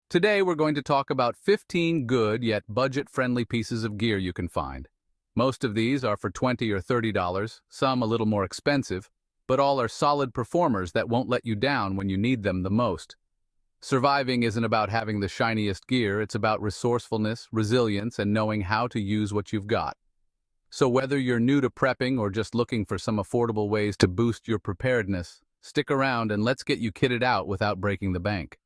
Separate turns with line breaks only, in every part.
Today we're going to talk about 15 good yet budget-friendly pieces of gear you can find. Most of these are for $20 or $30, some a little more expensive, but all are solid performers that won't let you down when you need them the most. Surviving isn't about having the shiniest gear, it's about resourcefulness, resilience, and knowing how to use what you've got. So whether you're new to prepping or just looking for some affordable ways to boost your preparedness, stick around and let's get you kitted out without breaking the bank.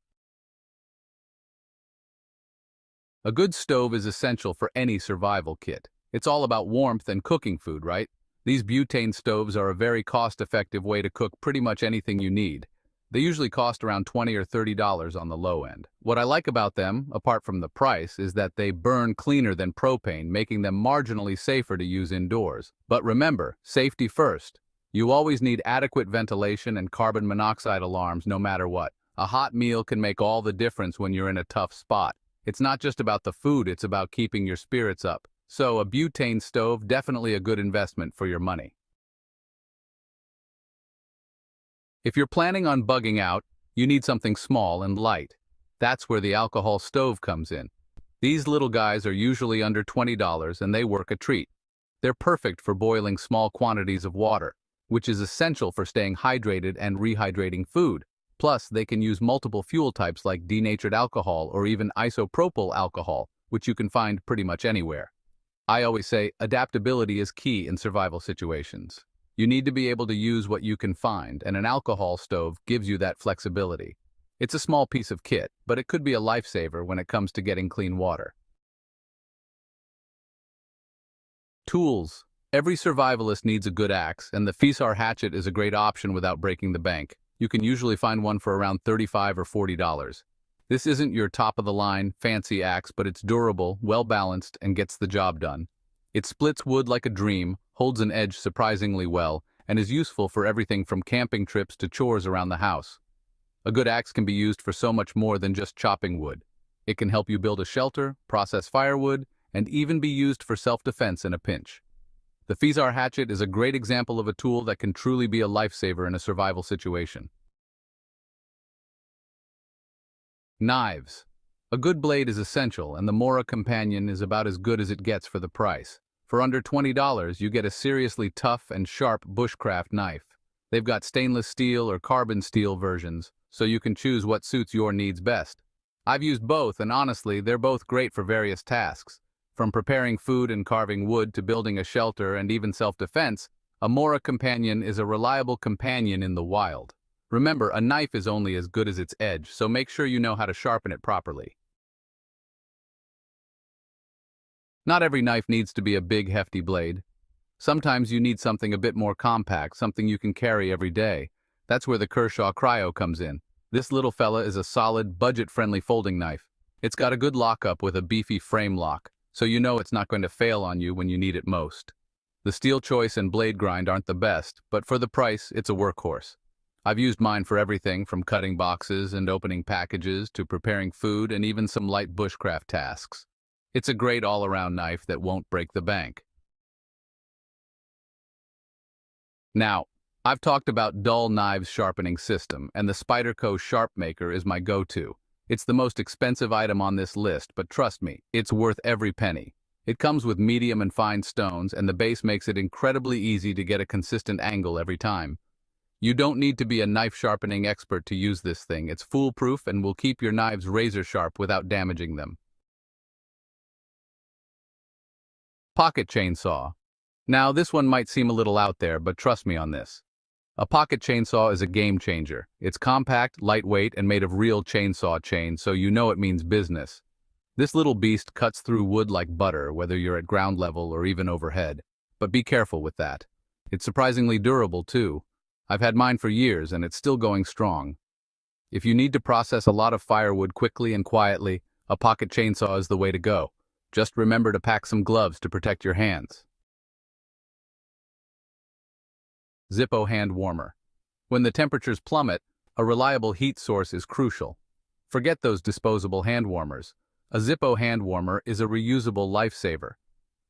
A good stove is essential for any survival kit. It's all about warmth and cooking food, right? These butane stoves are a very cost-effective way to cook pretty much anything you need. They usually cost around $20 or $30 on the low end. What I like about them, apart from the price, is that they burn cleaner than propane, making them marginally safer to use indoors. But remember, safety first. You always need adequate ventilation and carbon monoxide alarms no matter what. A hot meal can make all the difference when you're in a tough spot. It's not just about the food, it's about keeping your spirits up. So a butane stove, definitely a good investment for your money. If you're planning on bugging out, you need something small and light. That's where the alcohol stove comes in. These little guys are usually under $20 and they work a treat. They're perfect for boiling small quantities of water, which is essential for staying hydrated and rehydrating food. Plus, they can use multiple fuel types like denatured alcohol or even isopropyl alcohol, which you can find pretty much anywhere. I always say adaptability is key in survival situations. You need to be able to use what you can find, and an alcohol stove gives you that flexibility. It's a small piece of kit, but it could be a lifesaver when it comes to getting clean water. Tools. Every survivalist needs a good axe, and the Fisar hatchet is a great option without breaking the bank. You can usually find one for around $35 or $40. This isn't your top-of-the-line, fancy axe, but it's durable, well-balanced, and gets the job done. It splits wood like a dream, holds an edge surprisingly well, and is useful for everything from camping trips to chores around the house. A good axe can be used for so much more than just chopping wood. It can help you build a shelter, process firewood, and even be used for self-defense in a pinch. The Fisar hatchet is a great example of a tool that can truly be a lifesaver in a survival situation. Knives. A good blade is essential, and the Mora Companion is about as good as it gets for the price. For under $20, you get a seriously tough and sharp bushcraft knife. They've got stainless steel or carbon steel versions, so you can choose what suits your needs best. I've used both, and honestly, they're both great for various tasks. From preparing food and carving wood to building a shelter and even self-defense, a Mora Companion is a reliable companion in the wild. Remember, a knife is only as good as its edge, so make sure you know how to sharpen it properly. Not every knife needs to be a big, hefty blade. Sometimes you need something a bit more compact, something you can carry every day. That's where the Kershaw Cryo comes in. This little fella is a solid, budget-friendly folding knife. It's got a good lockup with a beefy frame lock, so you know it's not going to fail on you when you need it most. The steel choice and blade grind aren't the best, but for the price, it's a workhorse. I've used mine for everything from cutting boxes and opening packages to preparing food and even some light bushcraft tasks. It's a great all-around knife that won't break the bank. Now, I've talked about dull knives sharpening system, and the Spyderco Sharpmaker is my go-to. It's the most expensive item on this list, but trust me, it's worth every penny. It comes with medium and fine stones, and the base makes it incredibly easy to get a consistent angle every time. You don't need to be a knife sharpening expert to use this thing. It's foolproof and will keep your knives razor sharp without damaging them. Pocket chainsaw. Now, this one might seem a little out there, but trust me on this. A pocket chainsaw is a game changer. It's compact, lightweight, and made of real chainsaw chain, so you know it means business. This little beast cuts through wood like butter, whether you're at ground level or even overhead. But be careful with that. It's surprisingly durable, too. I've had mine for years, and it's still going strong. If you need to process a lot of firewood quickly and quietly, a pocket chainsaw is the way to go. Just remember to pack some gloves to protect your hands. Zippo hand warmer. When the temperatures plummet, a reliable heat source is crucial. Forget those disposable hand warmers. A Zippo hand warmer is a reusable lifesaver.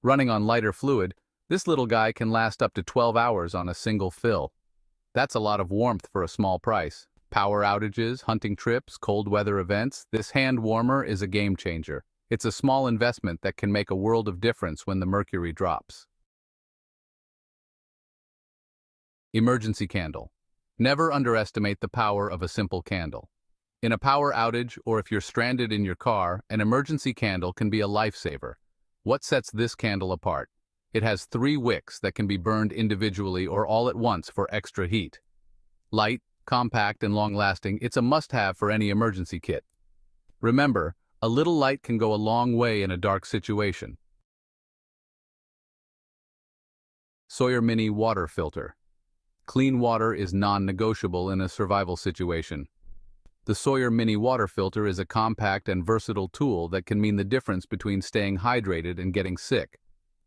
Running on lighter fluid, this little guy can last up to 12 hours on a single fill. That's a lot of warmth for a small price. Power outages, hunting trips, cold weather events, this hand warmer is a game changer. It's a small investment that can make a world of difference when the mercury drops. Emergency candle. Never underestimate the power of a simple candle. In a power outage, or if you're stranded in your car, an emergency candle can be a lifesaver. What sets this candle apart? It has 3 wicks that can be burned individually or all at once for extra heat. Light, compact, and long-lasting, it's a must-have for any emergency kit. Remember, a little light can go a long way in a dark situation. Sawyer Mini Water Filter. Clean water is non-negotiable in a survival situation. The Sawyer Mini Water Filter is a compact and versatile tool that can mean the difference between staying hydrated and getting sick.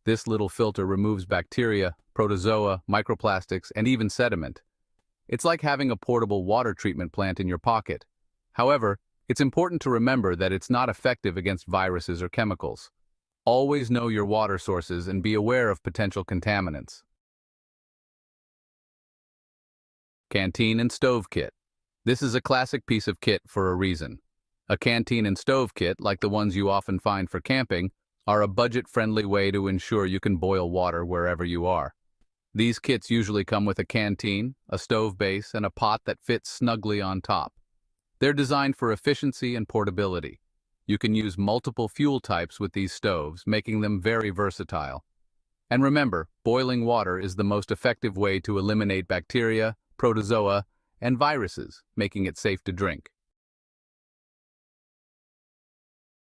This little filter removes bacteria, protozoa, microplastics, and even sediment. It's like having a portable water treatment plant in your pocket. However, it's important to remember that it's not effective against viruses or chemicals. Always know your water sources and be aware of potential contaminants. Canteen and Stove Kit. This is a classic piece of kit for a reason. A canteen and stove kit, like the ones you often find for camping, are a budget-friendly way to ensure you can boil water wherever you are. These kits usually come with a canteen, a stove base, and a pot that fits snugly on top. They're designed for efficiency and portability. You can use multiple fuel types with these stoves, making them very versatile. And remember, boiling water is the most effective way to eliminate bacteria, protozoa, and viruses, making it safe to drink.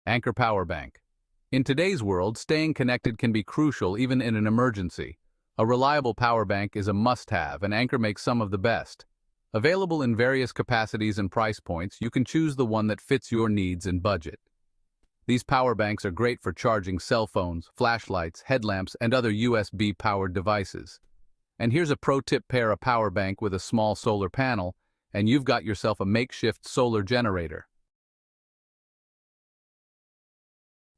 Anker Power Bank. In today's world, staying connected can be crucial even in an emergency. A reliable power bank is a must-have, and Anker makes some of the best. Available in various capacities and price points, you can choose the one that fits your needs and budget. These power banks are great for charging cell phones, flashlights, headlamps, and other USB-powered devices. And here's a pro-tip: pair a power bank with a small solar panel, and you've got yourself a makeshift solar generator.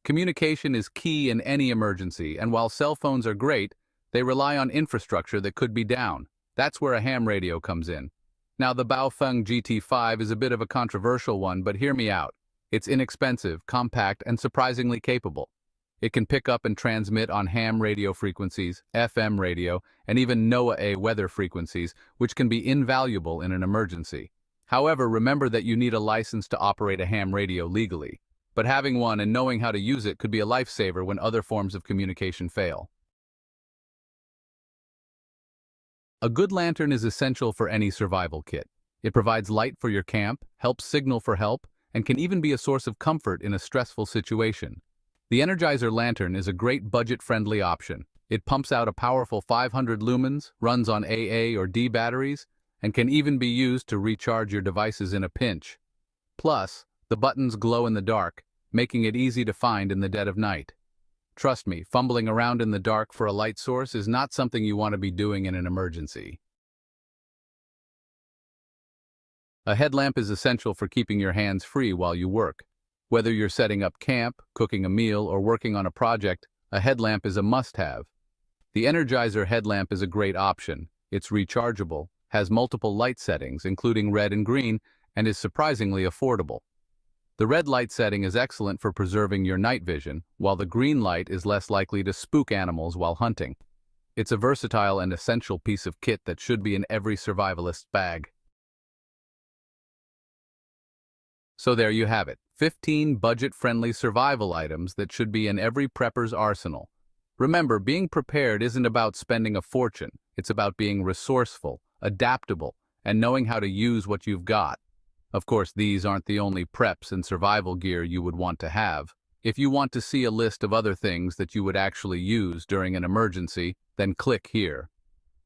Communication is key in any emergency, and while cell phones are great, they rely on infrastructure that could be down. That's where a ham radio comes in. Now, the Baofeng GT-5 is a bit of a controversial one, but hear me out. It's inexpensive, compact, and surprisingly capable. It can pick up and transmit on ham radio frequencies, FM radio, and even NOAA weather frequencies, which can be invaluable in an emergency. However, remember that you need a license to operate a ham radio legally. But having one and knowing how to use it could be a lifesaver when other forms of communication fail. A good lantern is essential for any survival kit. It provides light for your camp, helps signal for help, and can even be a source of comfort in a stressful situation. The Energizer Lantern is a great budget-friendly option. It pumps out a powerful 500 lumens, runs on AA or D batteries, and can even be used to recharge your devices in a pinch. Plus, the buttons glow in the dark, making it easy to find in the dead of night. Trust me, fumbling around in the dark for a light source is not something you want to be doing in an emergency. A headlamp is essential for keeping your hands free while you work. Whether you're setting up camp, cooking a meal, or working on a project, a headlamp is a must-have. The Energizer headlamp is a great option. It's rechargeable, has multiple light settings, including red and green, and is surprisingly affordable. The red light setting is excellent for preserving your night vision, while the green light is less likely to spook animals while hunting. It's a versatile and essential piece of kit that should be in every survivalist's bag. So there you have it, 15 budget-friendly survival items that should be in every prepper's arsenal. Remember, being prepared isn't about spending a fortune. It's about being resourceful, adaptable, and knowing how to use what you've got. Of course, these aren't the only preps and survival gear you would want to have. If you want to see a list of other things that you would actually use during an emergency, then click here.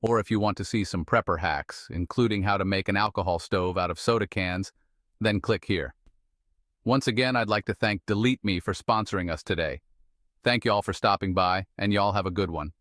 Or if you want to see some prepper hacks, including how to make an alcohol stove out of soda cans, then click here. Once again, I'd like to thank Delete Me for sponsoring us today. Thank y'all for stopping by, and y'all have a good one.